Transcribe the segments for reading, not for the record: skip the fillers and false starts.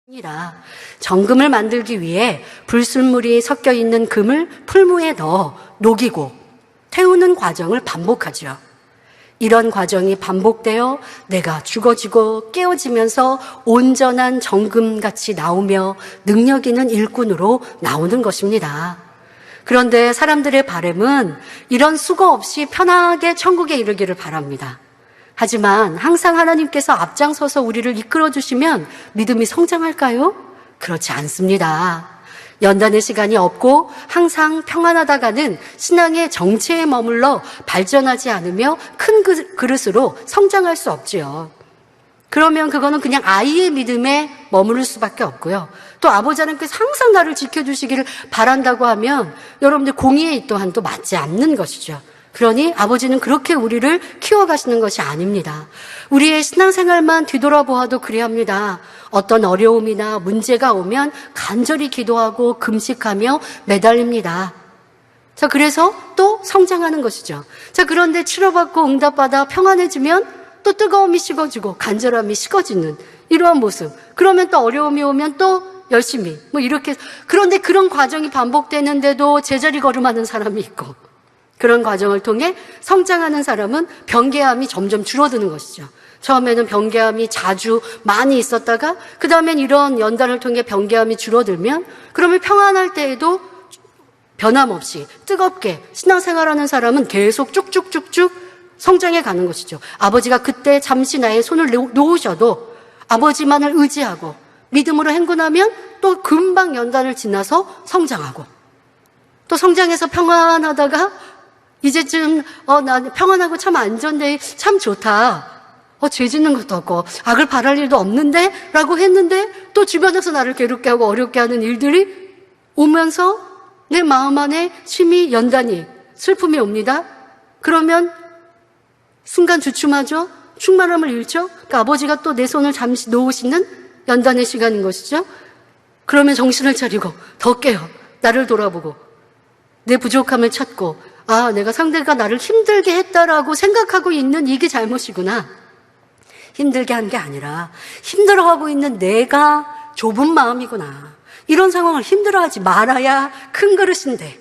이라 정금을 만들기 위해 불순물이 섞여 있는 금을 풀무에 넣어 녹이고 태우는 과정을 반복하죠. 이런 과정이 반복되어 내가 죽어지고 깨어지면서 온전한 정금같이 나오며 능력 있는 일꾼으로 나오는 것입니다. 그런데 사람들의 바람은 이런 수고 없이 편하게 천국에 이르기를 바랍니다. 하지만 항상 하나님께서 앞장서서 우리를 이끌어주시면 믿음이 성장할까요? 그렇지 않습니다. 연단의 시간이 없고 항상 평안하다가는 신앙의 정체에 머물러 발전하지 않으며 큰 그릇으로 성장할 수 없지요. 그러면 그거는 그냥 아이의 믿음에 머무를 수밖에 없고요. 또 아버지 하나님께서 항상 나를 지켜주시기를 바란다고 하면 여러분들 공의에 또한 또 맞지 않는 것이죠. 그러니 아버지는 그렇게 우리를 키워가시는 것이 아닙니다. 우리의 신앙생활만 뒤돌아보아도 그래야 합니다. 어떤 어려움이나 문제가 오면 간절히 기도하고 금식하며 매달립니다. 자, 그래서 또 성장하는 것이죠. 자, 그런데 치료받고 응답받아 평안해지면 또 뜨거움이 식어지고 간절함이 식어지는 이러한 모습. 그러면 또 어려움이 오면 또 열심히 이렇게. 그런데 그런 과정이 반복되는데도 제자리 걸음하는 사람이 있고, 그런 과정을 통해 성장하는 사람은 변개함이 점점 줄어드는 것이죠. 처음에는 변개함이 자주 많이 있었다가 그 다음엔 이런 연단을 통해 변개함이 줄어들면 그러면 평안할 때에도 변함없이 뜨겁게 신앙생활하는 사람은 계속 쭉쭉쭉쭉 성장해 가는 것이죠. 아버지가 그때 잠시 나의 손을 놓으셔도 아버지만을 의지하고 믿음으로 행군하면 또 금방 연단을 지나서 성장하고, 또 성장해서 평안하다가 이제쯤 나 평안하고 참 안전데 참 좋다. 죄 짓는 것도 없고 악을 바랄 일도 없는데 라고 했는데 또 주변에서 나를 괴롭게 하고 어렵게 하는 일들이 오면서 내 마음 안에 심히 연단이, 슬픔이 옵니다. 그러면 순간 주춤하죠. 충만함을 잃죠. 그러니까 아버지가 또 내 손을 잠시 놓으시는 연단의 시간인 것이죠. 그러면 정신을 차리고 더 깨어 나를 돌아보고 내 부족함을 찾고, 내가 상대가 나를 힘들게 했다라고 생각하고 있는 이게 잘못이구나. 힘들게 한 게 아니라 힘들어하고 있는 내가 좁은 마음이구나. 이런 상황을 힘들어하지 말아야 큰 그릇인데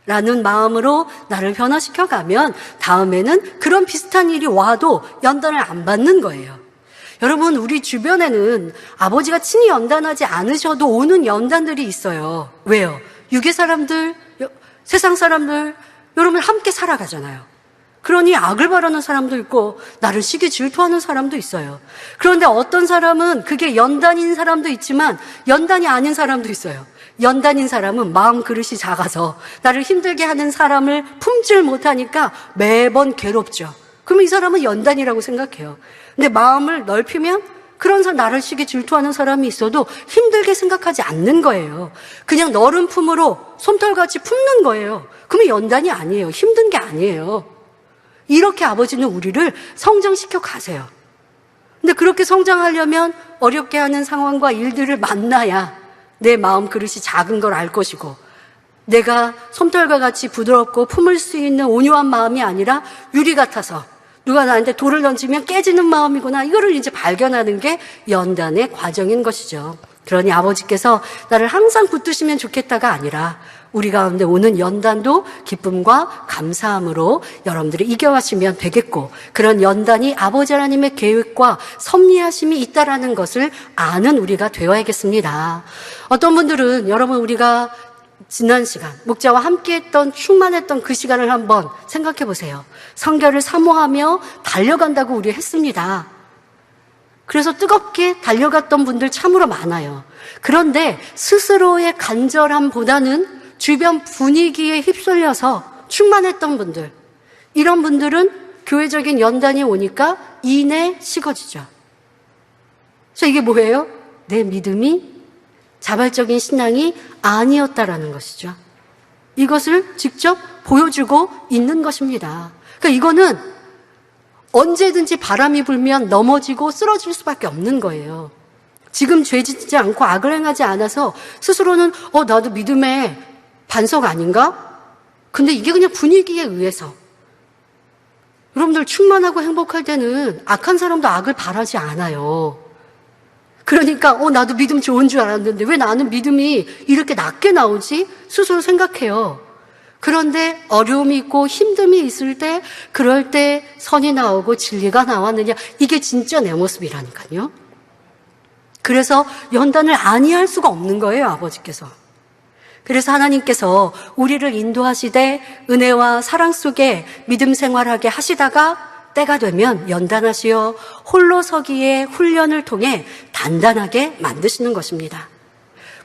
라는 마음으로 나를 변화시켜가면 다음에는 그런 비슷한 일이 와도 연단을 안 받는 거예요. 여러분, 우리 주변에는 아버지가 친히 연단하지 않으셔도 오는 연단들이 있어요. 왜요? 유괴 사람들, 세상 사람들, 여러분 함께 살아가잖아요. 그러니 악을 바라는 사람도 있고 나를 시기 질투하는 사람도 있어요. 그런데 어떤 사람은 그게 연단인 사람도 있지만 연단이 아닌 사람도 있어요. 연단인 사람은 마음 그릇이 작아서 나를 힘들게 하는 사람을 품질 못하니까 매번 괴롭죠. 그러면 이 사람은 연단이라고 생각해요. 근데 마음을 넓히면 그런 나를 시기 질투하는 사람이 있어도 힘들게 생각하지 않는 거예요. 그냥 너른 품으로 솜털같이 품는 거예요. 그러면 연단이 아니에요. 힘든 게 아니에요. 이렇게 아버지는 우리를 성장시켜 가세요. 근데 그렇게 성장하려면 어렵게 하는 상황과 일들을 만나야 내 마음 그릇이 작은 걸 알 것이고, 내가 솜털과 같이 부드럽고 품을 수 있는 온유한 마음이 아니라 유리 같아서 누가 나한테 돌을 던지면 깨지는 마음이구나, 이거를 이제 발견하는 게 연단의 과정인 것이죠. 그러니 아버지께서 나를 항상 붙드시면 좋겠다가 아니라 우리 가운데 오는 연단도 기쁨과 감사함으로 여러분들이 이겨가시면 되겠고, 그런 연단이 아버지 하나님의 계획과 섭리하심이 있다라는 것을 아는 우리가 되어야겠습니다. 어떤 분들은 여러분, 우리가 지난 시간 목자와 함께했던 충만했던 그 시간을 한번 생각해 보세요. 성결을 사모하며 달려간다고 우리 했습니다. 그래서 뜨겁게 달려갔던 분들 참으로 많아요. 그런데 스스로의 간절함보다는 주변 분위기에 휩쓸려서 충만했던 분들, 이런 분들은 교회적인 연단이 오니까 이내 식어지죠. 그래서 이게 뭐예요? 내 믿음이 자발적인 신앙이 아니었다라는 것이죠. 이것을 직접 보여주고 있는 것입니다. 그러니까 이거는 언제든지 바람이 불면 넘어지고 쓰러질 수밖에 없는 거예요. 지금 죄 짓지 않고 악을 행하지 않아서 스스로는 나도 믿음의 반석 아닌가? 근데 이게 그냥 분위기에 의해서. 여러분들 충만하고 행복할 때는 악한 사람도 악을 바라지 않아요. 그러니까 나도 믿음 좋은 줄 알았는데 왜 나는 믿음이 이렇게 낮게 나오지? 스스로 생각해요. 그런데 어려움이 있고 힘듦이 있을 때 그럴 때 선이 나오고 진리가 나왔느냐, 이게 진짜 내 모습이라니까요. 그래서 연단을 아니할 수가 없는 거예요, 아버지께서. 그래서 하나님께서 우리를 인도하시되 은혜와 사랑 속에 믿음 생활하게 하시다가 때가 되면 연단하시어 홀로 서기의 훈련을 통해 단단하게 만드시는 것입니다.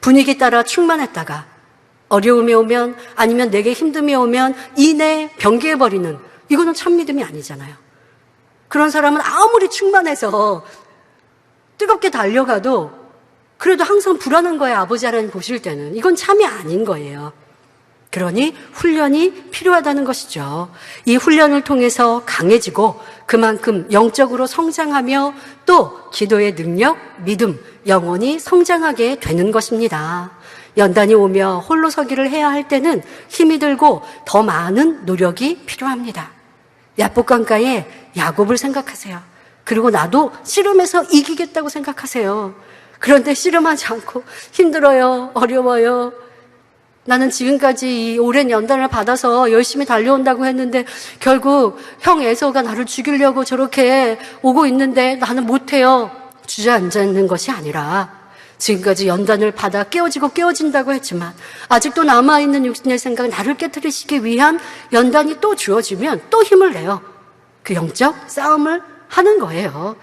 분위기 따라 충만했다가 어려움이 오면, 아니면 내게 힘듦이 오면 이내 변개해버리는, 이거는 참 믿음이 아니잖아요. 그런 사람은 아무리 충만해서 뜨겁게 달려가도 그래도 항상 불안한 거예요, 아버지 하나님 보실 때는. 이건 참이 아닌 거예요. 그러니 훈련이 필요하다는 것이죠. 이 훈련을 통해서 강해지고 그만큼 영적으로 성장하며 또 기도의 능력, 믿음, 영혼이 성장하게 되는 것입니다. 연단이 오며 홀로 서기를 해야 할 때는 힘이 들고 더 많은 노력이 필요합니다. 야복강가에 야곱을 생각하세요. 그리고 나도 씨름해서 이기겠다고 생각하세요. 그런데 씨름하지 않고 힘들어요, 어려워요. 나는 지금까지 이 오랜 연단을 받아서 열심히 달려온다고 했는데 결국 형 에서가 나를 죽이려고 저렇게 오고 있는데 나는 못해요. 주저앉아 있는 것이 아니라 지금까지 연단을 받아 깨어지고 깨어진다고 했지만 아직도 남아있는 육신의 생각, 나를 깨트리시기 위한 연단이 또 주어지면 또 힘을 내요. 그 영적 싸움을 하는 거예요.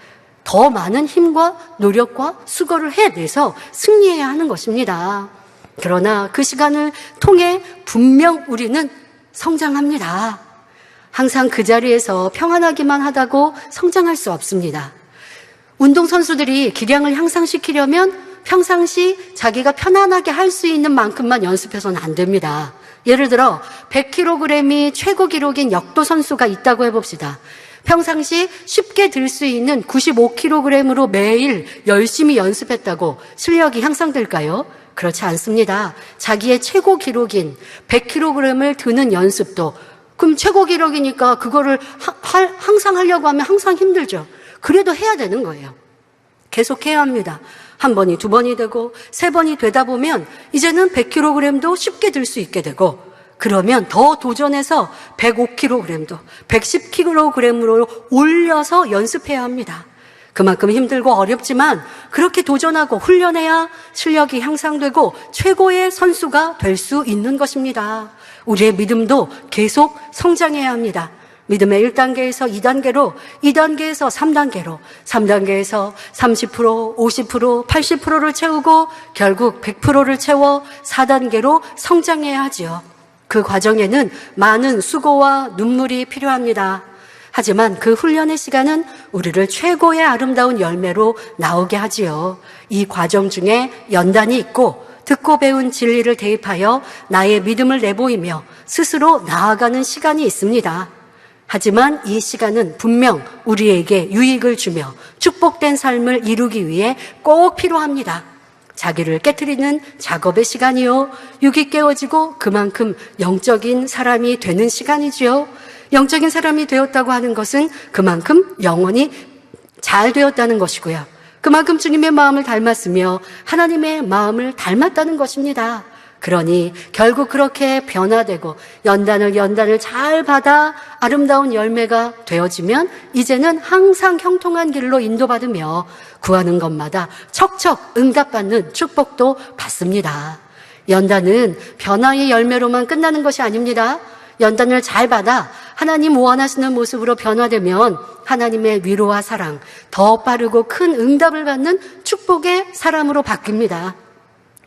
더 많은 힘과 노력과 수고를 해내서 승리해야 하는 것입니다. 그러나 그 시간을 통해 분명 우리는 성장합니다. 항상 그 자리에서 평안하기만 하다고 성장할 수 없습니다. 운동선수들이 기량을 향상시키려면 평상시 자기가 편안하게 할 수 있는 만큼만 연습해서는 안 됩니다. 예를 들어 100kg이 최고 기록인 역도 선수가 있다고 해봅시다. 평상시 쉽게 들 수 있는 95kg으로 매일 열심히 연습했다고 실력이 향상될까요? 그렇지 않습니다. 자기의 최고 기록인 100kg을 드는 연습도, 그럼 최고 기록이니까 그거를 항상 하려고 하면 항상 힘들죠. 그래도 해야 되는 거예요. 계속 해야 합니다. 한 번이 두 번이 되고 세 번이 되다 보면 이제는 100kg도 쉽게 들 수 있게 되고, 그러면 더 도전해서 105kg도 110kg으로 올려서 연습해야 합니다. 그만큼 힘들고 어렵지만 그렇게 도전하고 훈련해야 실력이 향상되고 최고의 선수가 될 수 있는 것입니다. 우리의 믿음도 계속 성장해야 합니다. 믿음의 1단계에서 2단계로, 2단계에서 3단계로, 3단계에서 30%, 50%, 80%를 채우고 결국 100%를 채워 4단계로 성장해야 하지요. 그 과정에는 많은 수고와 눈물이 필요합니다. 하지만 그 훈련의 시간은 우리를 최고의 아름다운 열매로 나오게 하지요. 이 과정 중에 연단이 있고 듣고 배운 진리를 대입하여 나의 믿음을 내보이며 스스로 나아가는 시간이 있습니다. 하지만 이 시간은 분명 우리에게 유익을 주며 축복된 삶을 이루기 위해 꼭 필요합니다. 자기를 깨트리는 작업의 시간이요, 육이 깨어지고 그만큼 영적인 사람이 되는 시간이지요. 영적인 사람이 되었다고 하는 것은 그만큼 영혼이 잘 되었다는 것이고요. 그만큼 주님의 마음을 닮았으며 하나님의 마음을 닮았다는 것입니다. 그러니 결국 그렇게 변화되고 연단을 잘 받아 아름다운 열매가 되어지면 이제는 항상 형통한 길로 인도받으며 구하는 것마다 척척 응답받는 축복도 받습니다. 연단은 변화의 열매로만 끝나는 것이 아닙니다. 연단을 잘 받아 하나님 원하시는 모습으로 변화되면 하나님의 위로와 사랑, 더 빠르고 큰 응답을 받는 축복의 사람으로 바뀝니다.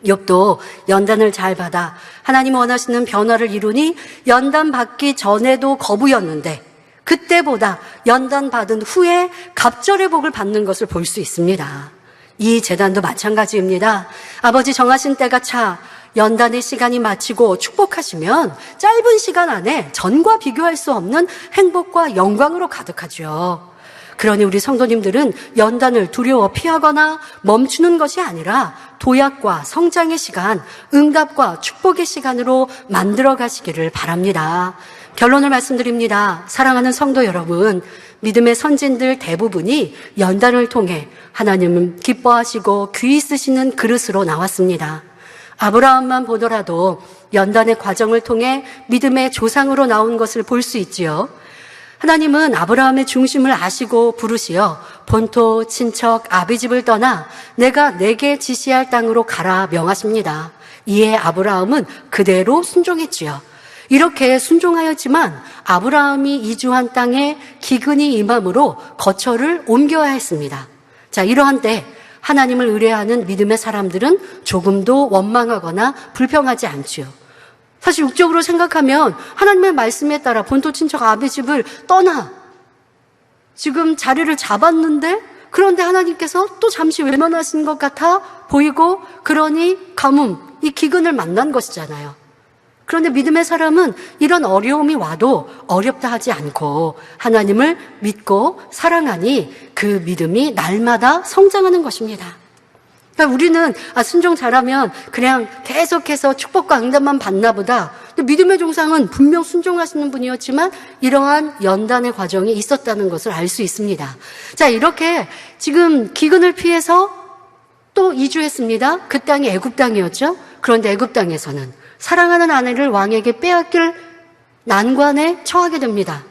욥도 연단을 잘 받아 하나님 원하시는 변화를 이루니 연단 받기 전에도 거부였는데 그때보다 연단 받은 후에 갑절의 복을 받는 것을 볼 수 있습니다. 이 재단도 마찬가지입니다. 아버지 정하신 때가 차 연단의 시간이 마치고 축복하시면 짧은 시간 안에 전과 비교할 수 없는 행복과 영광으로 가득하죠. 그러니 우리 성도님들은 연단을 두려워 피하거나 멈추는 것이 아니라 도약과 성장의 시간, 응답과 축복의 시간으로 만들어 가시기를 바랍니다. 결론을 말씀드립니다. 사랑하는 성도 여러분, 믿음의 선진들 대부분이 연단을 통해 하나님은 기뻐하시고 귀히 쓰시는 그릇으로 나왔습니다. 아브라함만 보더라도 연단의 과정을 통해 믿음의 조상으로 나온 것을 볼 수 있지요. 하나님은 아브라함의 중심을 아시고 부르시어 본토, 친척, 아비집을 떠나 내가 내게 지시할 땅으로 가라 명하십니다. 이에 아브라함은 그대로 순종했지요. 이렇게 순종하였지만 아브라함이 이주한 땅에 기근이 임함으로 거처를 옮겨야 했습니다. 자, 이러한 때 하나님을 의뢰하는 믿음의 사람들은 조금도 원망하거나 불평하지 않지요. 사실 육적으로 생각하면 하나님의 말씀에 따라 본토 친척 아비집을 떠나 지금 자리를 잡았는데 그런데 하나님께서 또 잠시 외면하신 것 같아 보이고 그러니 가뭄, 이 기근을 만난 것이잖아요. 그런데 믿음의 사람은 이런 어려움이 와도 어렵다 하지 않고 하나님을 믿고 사랑하니 그 믿음이 날마다 성장하는 것입니다. 그러니까 우리는 순종 잘하면 그냥 계속해서 축복과 응답만 받나 보다. 믿음의 종상은 분명 순종하시는 분이었지만 이러한 연단의 과정이 있었다는 것을 알 수 있습니다. 자, 이렇게 지금 기근을 피해서 또 이주했습니다. 그 땅이 애굽 땅이었죠. 그런데 애굽 땅에서는 사랑하는 아내를 왕에게 빼앗길 난관에 처하게 됩니다.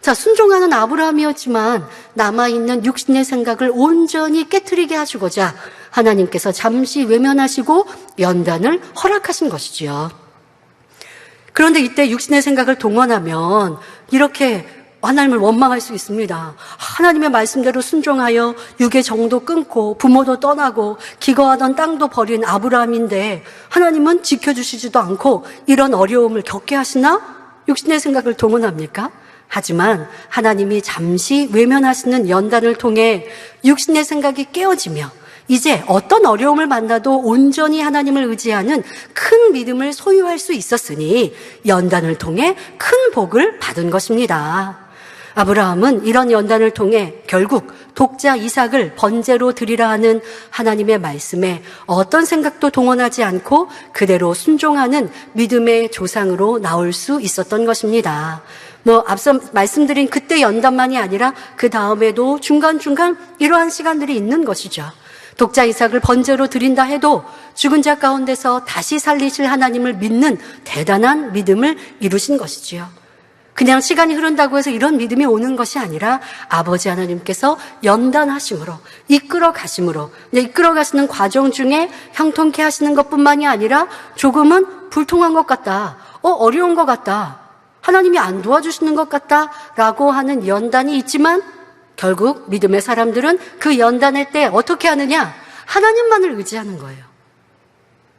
자, 순종하는 아브라함이었지만 남아있는 육신의 생각을 온전히 깨트리게 하시고자 하나님께서 잠시 외면하시고 연단을 허락하신 것이지요. 그런데 이때 육신의 생각을 동원하면 이렇게 하나님을 원망할 수 있습니다. 하나님의 말씀대로 순종하여 육의 정도 끊고 부모도 떠나고 기거하던 땅도 버린 아브라함인데 하나님은 지켜주시지도 않고 이런 어려움을 겪게 하시나? 육신의 생각을 동원합니까? 하지만 하나님이 잠시 외면하시는 연단을 통해 육신의 생각이 깨어지며 이제 어떤 어려움을 만나도 온전히 하나님을 의지하는 큰 믿음을 소유할 수 있었으니 연단을 통해 큰 복을 받은 것입니다. 아브라함은 이런 연단을 통해 결국 독자 이삭을 번제로 드리라 하는 하나님의 말씀에 어떤 생각도 동원하지 않고 그대로 순종하는 믿음의 조상으로 나올 수 있었던 것입니다. 앞서 말씀드린 그때 연단만이 아니라 그 다음에도 중간중간 이러한 시간들이 있는 것이죠. 독자 이삭을 번제로 드린다 해도 죽은 자 가운데서 다시 살리실 하나님을 믿는 대단한 믿음을 이루신 것이지요. 그냥 시간이 흐른다고 해서 이런 믿음이 오는 것이 아니라 아버지 하나님께서 연단하심으로 이끌어 가시는 과정 중에 형통케 하시는 것뿐만이 아니라 조금은 불통한 것 같다. 어려운 것 같다. 하나님이 안 도와주시는 것 같다. 라고 하는 연단이 있지만 결국 믿음의 사람들은 그 연단의 때 어떻게 하느냐? 하나님만을 의지하는 거예요.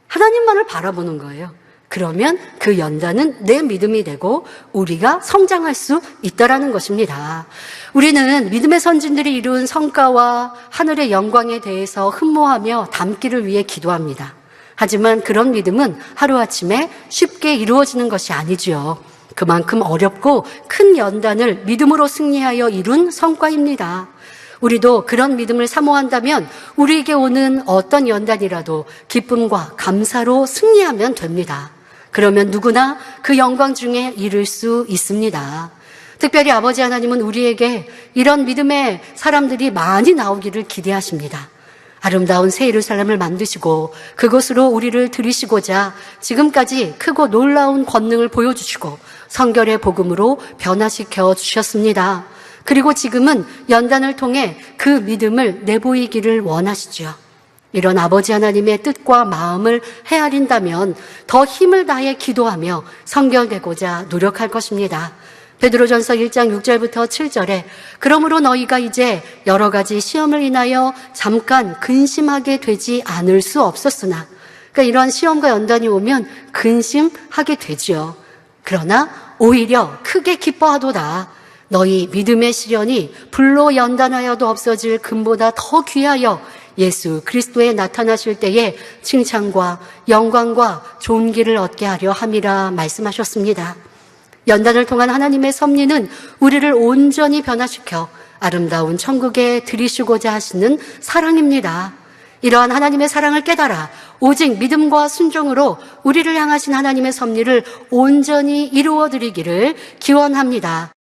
하나님만을 바라보는 거예요. 그러면 그 연단은 내 믿음이 되고 우리가 성장할 수 있다라는 것입니다. 우리는 믿음의 선진들이 이룬 성과와 하늘의 영광에 대해서 흠모하며 담기를 위해 기도합니다. 하지만 그런 믿음은 하루아침에 쉽게 이루어지는 것이 아니지요. 그만큼 어렵고 큰 연단을 믿음으로 승리하여 이룬 성과입니다. 우리도 그런 믿음을 사모한다면 우리에게 오는 어떤 연단이라도 기쁨과 감사로 승리하면 됩니다. 그러면 누구나 그 영광 중에 이를 수 있습니다. 특별히 아버지 하나님은 우리에게 이런 믿음의 사람들이 많이 나오기를 기대하십니다. 아름다운 새 예루살렘을 만드시고 그곳으로 우리를 들이시고자 지금까지 크고 놀라운 권능을 보여주시고 성결의 복음으로 변화시켜 주셨습니다. 그리고 지금은 연단을 통해 그 믿음을 내보이기를 원하시죠. 이런 아버지 하나님의 뜻과 마음을 헤아린다면 더 힘을 다해 기도하며 성결되고자 노력할 것입니다. 베드로전서 1장 6절부터 7절에 그러므로 너희가 이제 여러 가지 시험을 인하여 잠깐 근심하게 되지 않을 수 없었으나, 그러니까 이러한 시험과 연단이 오면 근심하게 되지요. 그러나 오히려 크게 기뻐하도다. 너희 믿음의 시련이 불로 연단하여도 없어질 금보다 더 귀하여 예수 그리스도에 나타나실 때에 칭찬과 영광과 존귀를 얻게 하려 함이라 말씀하셨습니다. 연단을 통한 하나님의 섭리는 우리를 온전히 변화시켜 아름다운 천국에 들이시고자 하시는 사랑입니다. 이러한 하나님의 사랑을 깨달아 오직 믿음과 순종으로 우리를 향하신 하나님의 섭리를 온전히 이루어 드리기를 기원합니다.